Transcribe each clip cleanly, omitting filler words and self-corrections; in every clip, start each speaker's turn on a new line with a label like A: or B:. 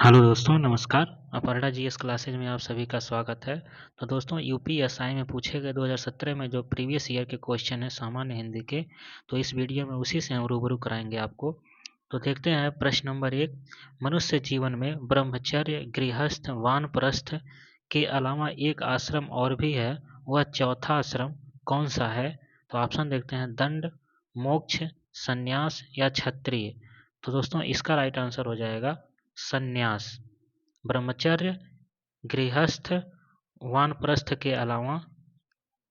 A: Hello दोस्तों, नमस्कार। Aparna GS classes में आप सभी का स्वागत है। तो दोस्तों, यूपीएसआई में पूछे गए 2017 में जो प्रीवियस ईयर के क्वेश्चन है सामान्य हिंदी के, तो इस वीडियो में उसी से हम रूबरू कराएंगे आपको। तो देखते हैं प्रश्न नंबर 1। मनुष्य जीवन में ब्रह्मचर्य, गृहस्थ, वानप्रस्थ के अलावा एक आश्रम और भी है, वह चौथा आश्रम कौन सा है? तो ऑप्शन देखते हैं, दंड, मोक्ष, संन्यास या क्षत्रिय। तो दोस्तों, इसका राइट आंसर हो जाएगा संन्यास। ब्रह्मचर्य, गृहस्थ, वानप्रस्थ के अलावा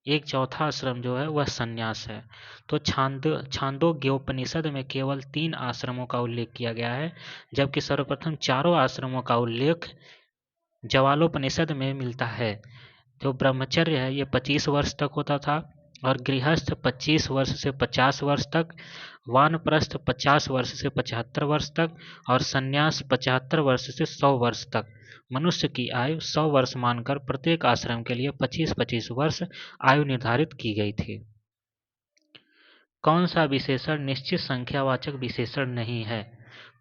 A: एक चौथा आश्रम जो है वह संन्यास है। तो छांदोग्योपनिषद में केवल 3 आश्रमों का उल्लेख किया गया है, जबकि सर्वप्रथम चारों आश्रमों का उल्लेख ज्वालोपनिषद में मिलता है। जो ब्रह्मचर्य है ये 25 वर्ष तक होता था, और गृहस्थ 25 वर्ष से 50 वर्ष तक, वानप्रस्थ 50 वर्ष से 75 वर्ष तक, और संन्यास 75 वर्ष से 100 वर्ष तक। मनुष्य की आयु 100 वर्ष मानकर प्रत्येक आश्रम के लिए 25-25 वर्ष आयु निर्धारित की गई थी। कौन सा विशेषण निश्चित संख्यावाचक विशेषण नहीं है?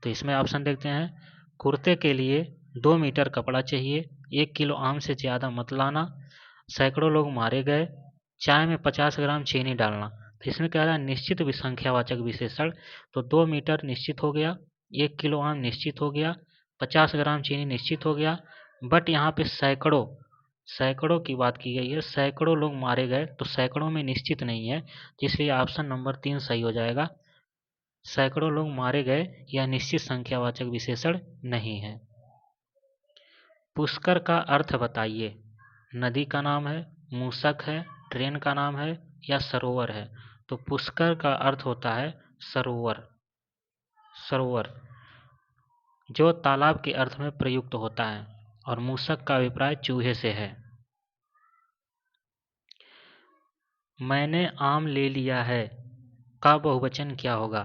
A: तो इसमें ऑप्शन देखते हैं, कुर्ते के लिए 2 मीटर कपड़ा चाहिए, 1 किलो आम से ज्यादा मत लाना, सैकड़ों लोग मारे गए, चाय में 50 ग्राम चीनी डालना। तो इसमें कह रहा है निश्चित संख्यावाचक विशेषण। तो 2 मीटर निश्चित हो गया, 1 किलो आम निश्चित हो गया, 50 ग्राम चीनी निश्चित हो गया, बट यहाँ पे सैकड़ों सैकड़ों की बात की गई है, सैकड़ों लोग मारे गए, तो सैकड़ों में निश्चित नहीं है, इसलिए ऑप्शन नंबर 3 सही हो जाएगा। सैकड़ों लोग मारे गए यह निश्चित संख्यावाचक विशेषण नहीं है। पुष्कर का अर्थ बताइए। नदी का नाम है, मूसक है, ट्रेन का नाम है या सरोवर है? तो पुष्कर का अर्थ होता है सरोवर। सरोवर जो तालाब के अर्थ में प्रयुक्त होता है, और मूसक का अभिप्राय चूहे से है। मैंने आम ले लिया है का बहुवचन क्या होगा?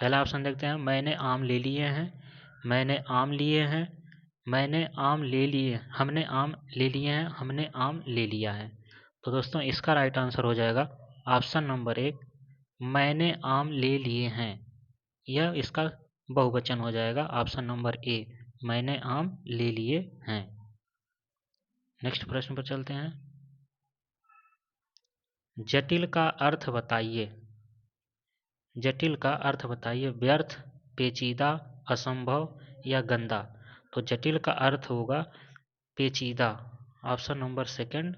A: पहला ऑप्शन देखते हैं, मैंने आम ले लिए हैं, मैंने आम लिए हैं, मैंने आम ले लिए, हमने आम ले लिए हैं, हमने आम ले लिया है। तो दोस्तों, इसका राइट आंसर हो जाएगा ऑप्शन नंबर 1, मैंने आम ले लिए हैं। यह इसका बहुवचन हो जाएगा ऑप्शन नंबर ए, मैंने आम ले लिए हैं। नेक्स्ट प्रश्न पर चलते हैं। जटिल का अर्थ बताइए। जटिल का अर्थ बताइए, व्यर्थ, पेचीदा, असंभव या गंदा। तो जटिल का अर्थ होगा पेचीदा। ऑप्शन नंबर 2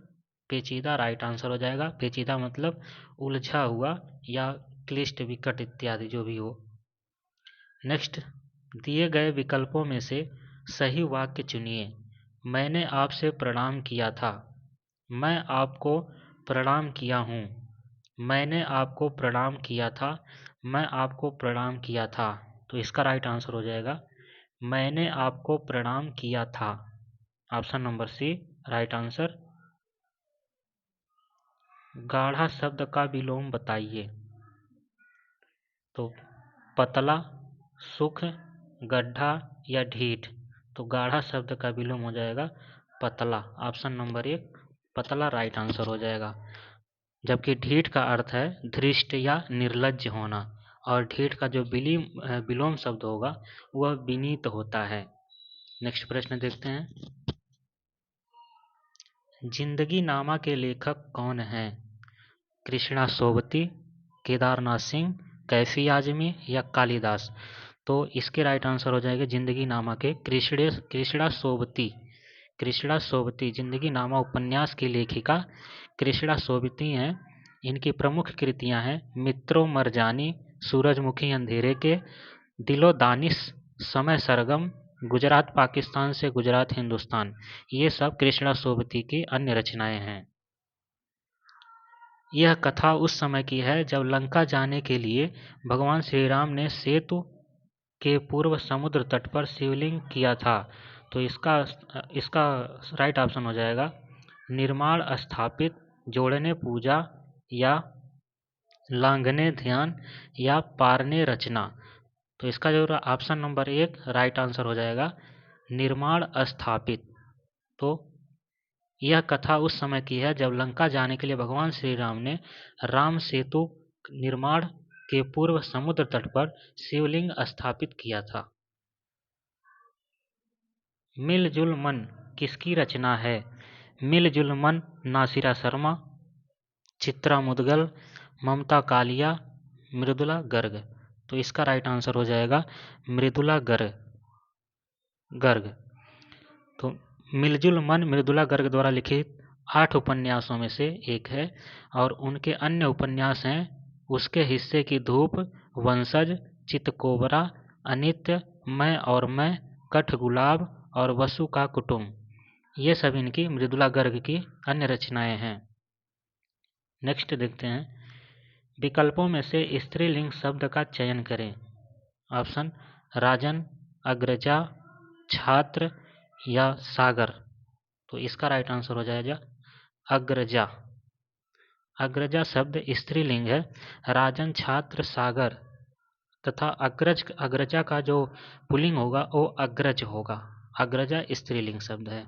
A: पेचीदा राइट आंसर हो जाएगा। पेचीदा मतलब उलझा हुआ या क्लिष्ट, विकट इत्यादि जो भी हो। नेक्स्ट, दिए गए विकल्पों में से सही वाक्य चुनिए। मैंने आपसे प्रणाम किया था, मैं आपको प्रणाम किया हूँ, मैंने आपको प्रणाम किया था, मैं आपको प्रणाम किया था। तो इसका राइट आंसर हो जाएगा मैंने आपको प्रणाम किया था। Option number C right answer. गाढ़ा शब्द का विलोम बताइए। तो पतला, सुख, गड्ढा या ढीठ। तो गाढ़ा शब्द का विलोम हो जाएगा पतला। ऑप्शन नंबर 1 पतला राइट आंसर हो जाएगा। जबकि ढीठ का अर्थ है धृष्ट या निर्लज्ज होना, और ढीठ का जो विलोम शब्द होगा वह विनीत होता है। नेक्स्ट प्रश्न देखते हैं। जिंदगी नामा के लेखक कौन हैं? कृष्णा सोबती, केदारनाथ सिंह, कैफी आजमी या कालिदास। तो इसके राइट आंसर हो जाएगा जिंदगी नामा के कृष्णा सोबती। कृष्णा सोबती जिंदगी नामा उपन्यास की लेखिका कृष्णा सोबती हैं। इनकी प्रमुख कृतियां हैं मित्रों मरजानी, सूरजमुखी अंधेरे के, दिलो दानिश, समय सरगम, गुजरात पाकिस्तान से गुजरात हिंदुस्तान। ये सब कृष्णा सोबती की अन्य रचनाएं हैं। यह कथा उस समय की है जब लंका जाने के लिए भगवान श्री राम ने सेतु के पूर्व समुद्र तट पर शिवलिंग किया था। तो इसका राइट ऑप्शन हो जाएगा निर्माण स्थापित, जोड़ने पूजा, या लांघने ध्यान, या पारने रचना। तो इसका जो ऑप्शन नंबर 1 राइट आंसर हो जाएगा निर्माण स्थापित। तो यह कथा उस समय की है जब लंका जाने के लिए भगवान श्री राम ने राम सेतु निर्माण के पूर्व समुद्र तट पर शिवलिंग स्थापित किया था। मिलजुल मन किसकी रचना है? मिलजुल मन नासिरा शर्मा, चित्रा मुदगल, ममता कालिया, मृदुला गर्ग। तो इसका राइट आंसर हो जाएगा मृदुला गर्ग। तो मिलजुल मन मृदुला गर्ग द्वारा लिखित 8 उपन्यासों में से एक है और उनके अन्य उपन्यास हैं उसके हिस्से की धूप, वंशज, चितकोबरा, अनित्य, मैं और मैं, कठगुलाब और वसु का कुटुंब। ये सब इनकी मृदुला गर्ग की अन्य रचनाएं हैं। नेक्स्ट देखते हैं, विकल्पों में से स्त्रीलिंग शब्द का चयन करें। ऑप्शन राजन, अग्रजा, छात्र या सागर। तो इसका राइट आंसर हो जाएगा अग्रजा। अग्रजा शब्द स्त्रीलिंग है। राजन, छात्र, सागर तथा अग्रजा का जो पुल्लिंग होगा वो अग्रज होगा। अग्रजा स्त्रीलिंग शब्द है।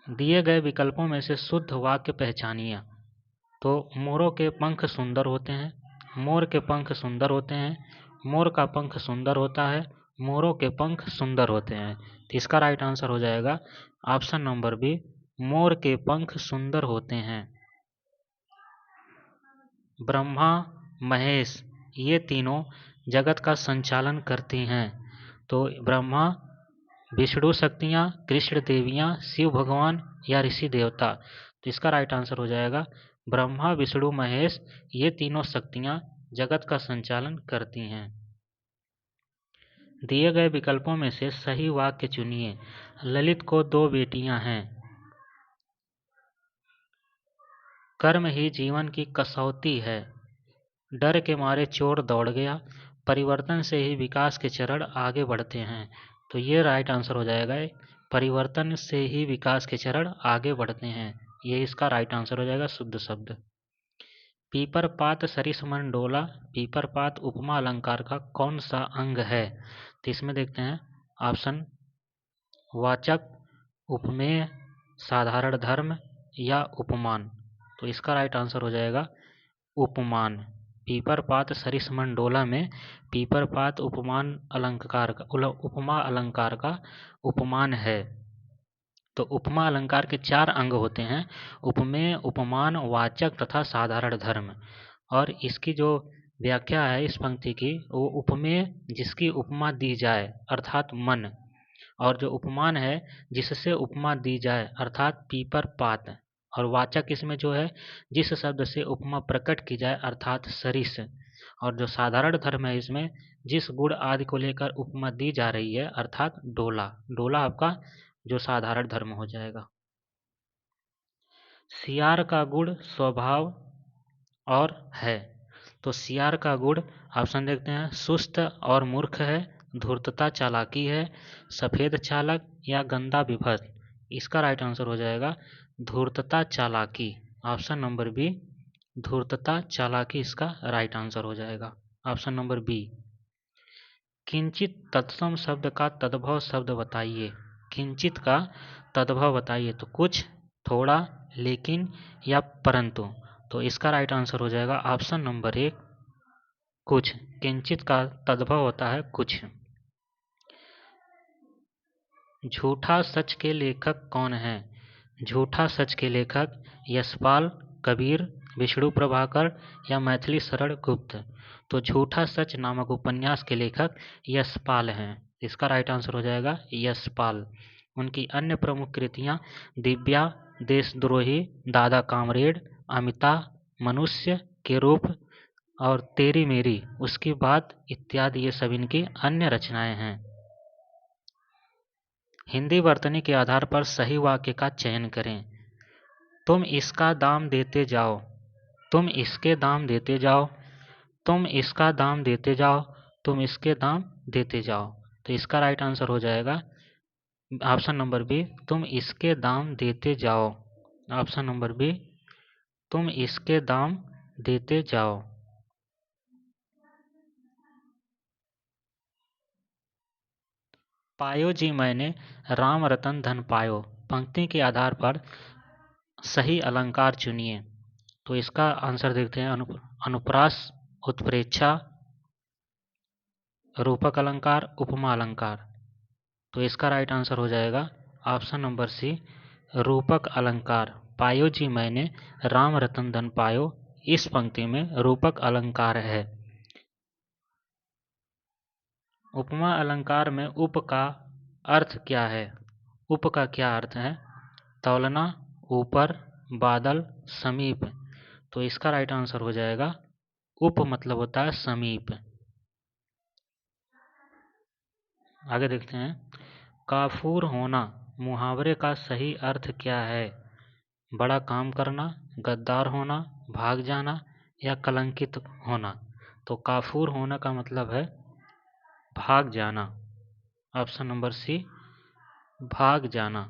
A: दिए गए विकल्पों में से शुद्ध वाक्य पहचानिए। तो मोरों के पंख सुंदर होते हैं, मोर के पंख सुंदर होते हैं, मोर का पंख सुंदर होता है, मोरों के पंख सुंदर होते हैं। तो इसका राइट आंसर हो जाएगा ऑप्शन नंबर बी, मोर के पंख सुंदर होते हैं। ब्रह्मा, महेश ये तीनों जगत का संचालन करती हैं। तो ब्रह्मा, विष्णु शक्तियाँ, कृष्ण देवियाँ, शिव भगवान या ऋषि देवता। तो इसका राइट आंसर हो जाएगा ब्रह्मा, विष्णु, महेश ये तीनों शक्तियाँ जगत का संचालन करती हैं। दिए गए विकल्पों में से सही वाक्य चुनिए। ललित को 2 बेटियां हैं। कर्म ही जीवन की कसौटी है। डर के मारे चोर दौड़ गया। परिवर्तन से ही विकास के चरण आगे बढ़ते हैं। तो ये राइट आंसर हो जाएगा परिवर्तन से ही विकास के चरण आगे बढ़ते हैं। ये इसका राइट आंसर हो जाएगा शुद्ध शब्द। पीपर पात सरिस मन डोला, पीपर पात उपमा अलंकार का कौन सा अंग है? तो इसमें देखते हैं ऑप्शन वाचक, उपमेय, साधारण धर्म या उपमान। तो इसका राइट आंसर हो जाएगा उपमान। पीपर पात सरिस मन डोला में पीपर पात उपमा अलंकार का उपमान है। तो उपमा अलंकार के 4 अंग होते हैं, उपमेय, उपमान, वाचक तथा साधारण धर्म। और इसकी जो व्याख्या है इस पंक्ति की, वो उपमेय जिसकी उपमा दी जाए अर्थात मन, और जो उपमान है जिससे उपमा दी जाए अर्थात पीपर पात, और वाचक इसमें जो है जिस शब्द से उपमा प्रकट की जाए अर्थात सरिस, और जो साधारण धर्म है इसमें जिस गुण आदि को लेकर उपमा दी जा रही है अर्थात डोला। डोला आपका जो साधारण धर्म हो जाएगा। सियार का गुण स्वभाव और है। तो सियार का गुण ऑप्शन देखते हैं, सुस्त और मूर्ख है, धूर्तता चालाकी है, सफेद चालक या गंदा विभत्स। इसका राइट आंसर हो जाएगा धूर्तता चालाकी। ऑप्शन नंबर बी, धूर्तता चालाकी इसका राइट आंसर हो जाएगा। Option number B. किंचित तत्सम शब्द का तद्भव शब्द बताइए। किंचित का तद्भव बताइए। तो कुछ, थोड़ा, लेकिन या परंतु। तो इसका राइट आंसर हो जाएगा ऑप्शन नंबर 1 कुछ। किंचित का तद्भव होता है कुछ। झूठा सच के लेखक कौन है? झूठा सच के लेखक यशपाल, कबीर, विष्णु प्रभाकर या मैथिली शरण गुप्त। तो झूठा सच नामक उपन्यास के लेखक यशपाल हैं। इसका राइट आंसर हो जाएगा यशपाल। उनकी अन्य प्रमुख कृतियां दिव्या, देशद्रोही, दादा कामरेड, अमिता, मनुष्य के रूप और तेरी मेरी, उसकी बात इत्यादि ये सब इनकी अन्य रचनाएं हैं। हिंदी वर्तनी के आधार पर सही वाक्य का चयन करें। तुम इसका दाम देते जाओ, तुम इसके दाम देते जाओ, तुम इसका दाम देते जाओ, तुम इसके दाम देते जाओ। तो इसका राइट आंसर हो जाएगा ऑप्शन नंबर बी, तुम इसके दाम देते जाओ। ऑप्शन नंबर बी, तुम इसके दाम देते जाओ। पायो जी मैंने राम रतन धन पायो, पंक्ति के आधार पर सही अलंकार चुनिए। तो इसका आंसर देखते हैं अनुप्रास, उत्प्रेक्षा, रूपक अलंकार, उपमा अलंकार। तो इसका राइट आंसर हो जाएगा ऑप्शन नंबर सी, रूपक अलंकार। पायो जी मैंने राम रतन धन पायो, इस पंक्ति में रूपक अलंकार है। उपमा अलंकार में उप का अर्थ क्या है? उप का क्या अर्थ है? तौलना, ऊपर, बादल, समीप। तो इसका राइट आंसर हो जाएगा उप मतलब होता है समीप। आगे देखते हैं, काफूर होना मुहावरे का सही अर्थ क्या है? बड़ा काम करना, गद्दार होना, भाग जाना या कलंकित होना। तो काफूर होना का मतलब है भाग जाना। ऑप्शन नंबर सी, भाग जाना।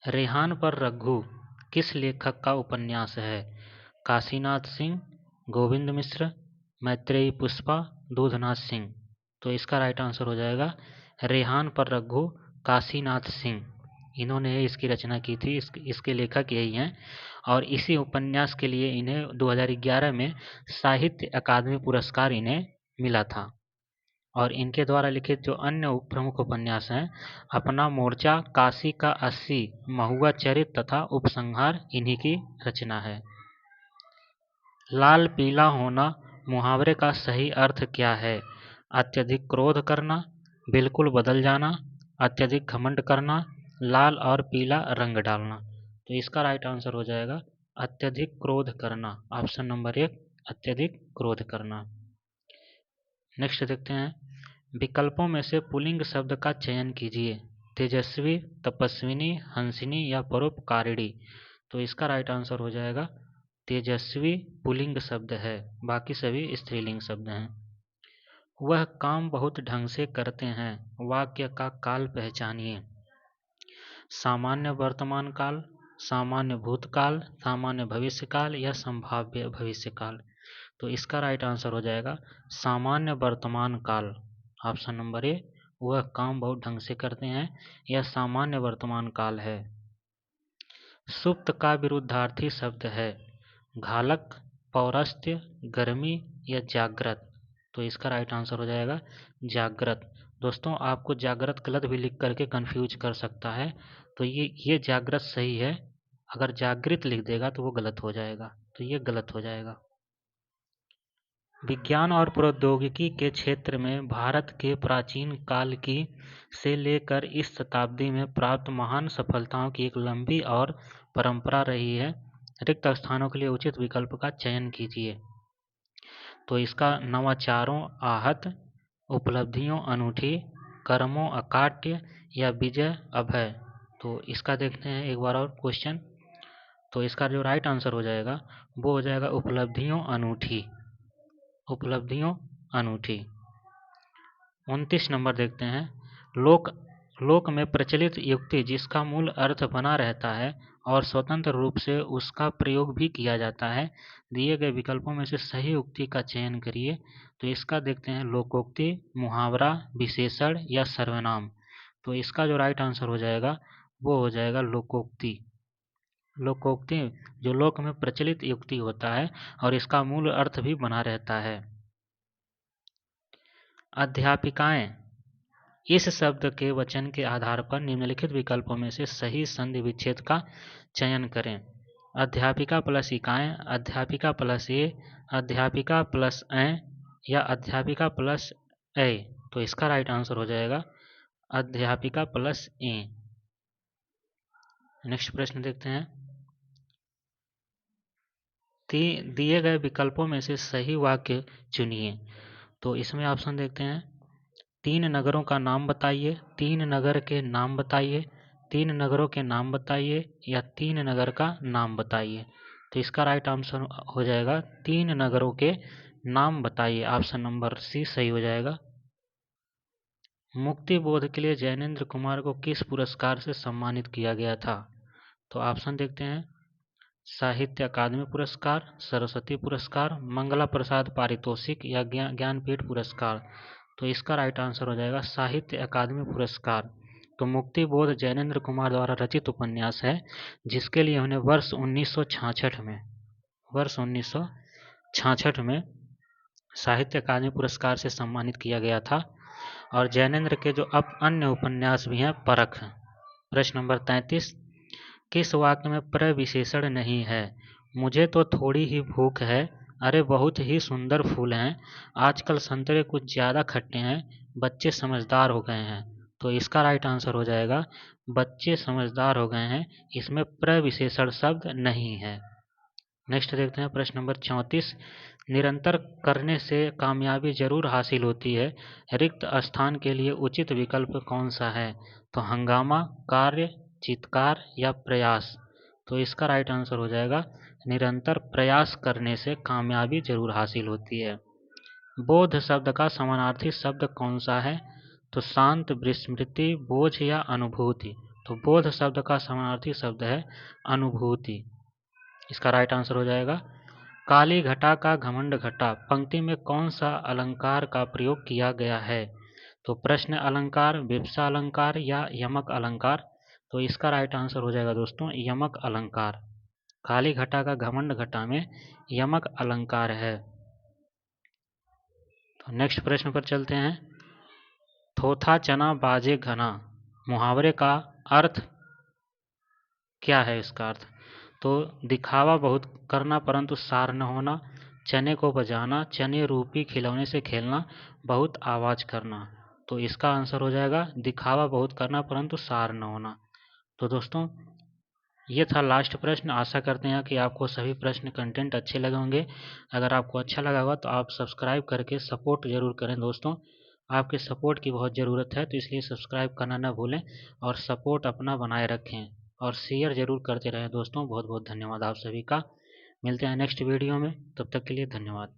A: रेहान पर रघु किस लेखक का उपन्यास है? काशीनाथ सिंह, गोविंद मिश्र, मैत्रेयी पुष्पा, दूधनाथ सिंह। तो इसका राइट आंसर हो जाएगा रेहान पर रघु, काशीनाथ सिंह। इन्होंने इसकी रचना की थी, इसके लेखक यही हैं और इसी उपन्यास के लिए इन्हें 2011 में साहित्य अकादमी पुरस्कार इन्हें मिला था। और इनके द्वारा लिखित जो अन्य प्रमुख उपन्यास हैं, अपना मोर्चा, काशी का 80, महुआ चरित तथा उपसंहार इन्हीं की रचना है। लाल पीला होना मुहावरे का सही अर्थ क्या है? अत्यधिक क्रोध करना, बिल्कुल बदल जाना, अत्यधिक घमंड करना, लाल और पीला रंग डालना। तो इसका राइट आंसर हो जाएगा अत्यधिक क्रोध करना। ऑप्शन नंबर 1, अत्यधिक क्रोध करना। नेक्स्ट देखते हैं, विकल्पों में से पुल्लिंग शब्द का चयन कीजिए। तेजस्वी, तपस्विनी, हंसिनी या परोपकारिणी। तो इसका राइट आंसर हो जाएगा तेजस्वी पुल्लिंग शब्द है, बाकी सभी स्त्रीलिंग शब्द हैं। वह काम बहुत ढंग से करते हैं, वाक्य का काल पहचानिए। सामान्य वर्तमान काल, सामान्य भूतकाल, सामान्य भविष्यकाल या संभाव्य भविष्यकाल। तो इसका राइट आंसर हो जाएगा सामान्य वर्तमान काल। ऑप्शन नंबर ए, वह काम बहुत ढंग से करते हैं, यह सामान्य वर्तमान काल है। सुप्त का विरुद्धार्थी शब्द है घालक, पौरस्त्य, गर्मी या जागृत। तो इसका राइट आंसर हो जाएगा जागृत। दोस्तों, आपको जागृत गलत भी लिख करके कंफ्यूज कर सकता है, तो ये जागृत सही है। अगर जागृत लिख देगा तो वो गलत हो जाएगा, तो ये गलत हो जाएगा। विज्ञान और प्रौद्योगिकी के क्षेत्र में भारत के प्राचीन काल की से लेकर इस शताब्दी में प्राप्त महान सफलताओं की एक लंबी और परंपरा रही है। रिक्त स्थानों के लिए उचित विकल्प का चयन कीजिए। तो इसका नवाचारों आहत, उपलब्धियों अनूठी, कर्मों अकाट्य या विजय अभय। तो इसका देखते हैं एक बार और क्वेश्चन। तो इसका जो राइट आंसर हो जाएगा वो हो जाएगा उपलब्धियों अनूठी। उपलब्धियों अनूठी। 29 नंबर देखते हैं, लोक में प्रचलित युक्ति जिसका मूल अर्थ बना रहता है और स्वतंत्र रूप से उसका प्रयोग भी किया जाता है, दिए गए विकल्पों में से सही उक्ति का चयन करिए। तो इसका देखते हैं लोकोक्ति, मुहावरा, विशेषण या सर्वनाम। तो इसका जो राइट आंसर हो जाएगा वो हो जाएगा लोकोक्ति। लोकोक्ति जो लोक में प्रचलित युक्ति होता है और इसका मूल अर्थ भी बना रहता है। अध्यापिकाएं, इस शब्द के वचन के आधार पर निम्नलिखित विकल्पों में से सही संधि विच्छेद का चयन करें। अध्यापिका प्लस इकाएं, अध्यापिका प्लस ए, अध्यापिका प्लस ऐ या अध्यापिका प्लस ए। तो इसका राइट आंसर हो जाएगा अध्यापिका प्लस ए। नेक्स्ट प्रश्न देखते हैं, दिए गए विकल्पों में से सही वाक्य चुनिए। तो इसमें ऑप्शन देखते हैं, 3 नगरों का नाम बताइए, 3 नगर के नाम बताइए, 3 नगरों के नाम बताइए या 3 नगर का नाम बताइए। तो इसका राइट आंसर हो जाएगा 3 नगरों के नाम बताइए। ऑप्शन नंबर सी सही हो जाएगा। मुक्ति बोध के लिए जैनेन्द्र कुमार को किस पुरस्कार से सम्मानित किया गया था? तो ऑप्शन देखते हैं, साहित्य अकादमी पुरस्कार, सरस्वती पुरस्कार, मंगला प्रसाद पारितोषिक या ज्ञानपीठ पुरस्कार। तो इसका राइट आंसर हो जाएगा साहित्य अकादमी पुरस्कार। तो मुक्ति बोध जैनेन्द्र कुमार द्वारा रचित उपन्यास है जिसके लिए उन्हें वर्ष 1966 में साहित्य अकादमी पुरस्कार से सम्मानित किया गया था। और जैनेन्द्र के जो अन्य उपन्यास भी हैं परख। प्रश्न नंबर 33, किस वाक्य में प्रविशेषण नहीं है? मुझे तो थोड़ी ही भूख है, अरे बहुत ही सुंदर फूल हैं, आजकल संतरे कुछ ज़्यादा खट्टे हैं, बच्चे समझदार हो गए हैं। तो इसका राइट आंसर हो जाएगा बच्चे समझदार हो गए हैं, इसमें प्रविशेषण शब्द नहीं है। नेक्स्ट देखते हैं प्रश्न नंबर 34, निरंतर करने से कामयाबी जरूर हासिल होती है, रिक्त स्थान के लिए उचित विकल्प कौन सा है? तो हंगामा, कार्य, चित्कार या प्रयास। तो इसका राइट आंसर हो जाएगा निरंतर प्रयास करने से कामयाबी जरूर हासिल होती है। बोध शब्द का समानार्थी शब्द कौन सा है? तो शांत, विस्मृति, बोझ या अनुभूति। तो बोध शब्द का समानार्थी शब्द है अनुभूति। इसका राइट आंसर हो जाएगा काली घटा का घमंड घटा पंक्ति में कौन सा अलंकार का प्रयोग किया गया है? तो प्रश्न अलंकार, विवक्षा अलंकार या यमक अलंकार। तो इसका राइट आंसर हो जाएगा दोस्तों यमक अलंकार। काली घटा का घमंड घटा में यमक अलंकार है। तो नेक्स्ट प्रश्न पर चलते हैं। थोथा चना बाजे घना मुहावरे का अर्थ क्या है? इसका अर्थ तो दिखावा बहुत करना परंतु सार न होना, चने को बजाना, चने रूपी खिलौने से खेलना, बहुत आवाज करना। तो इसका आंसर हो जाएगा दिखावा बहुत करना परंतु सार न होना। तो दोस्तों ये था लास्ट प्रश्न। आशा करते हैं कि आपको सभी प्रश्न कंटेंट अच्छे लगे होंगे। अगर आपको अच्छा लगा होगा तो आप सब्सक्राइब करके सपोर्ट जरूर करें दोस्तों। आपके सपोर्ट की बहुत ज़रूरत है, तो इसलिए सब्सक्राइब करना ना भूलें और सपोर्ट अपना बनाए रखें और शेयर जरूर करते रहें दोस्तों। बहुत बहुत धन्यवाद आप सभी का। मिलते हैं नेक्स्ट वीडियो में, तब तक के लिए धन्यवाद।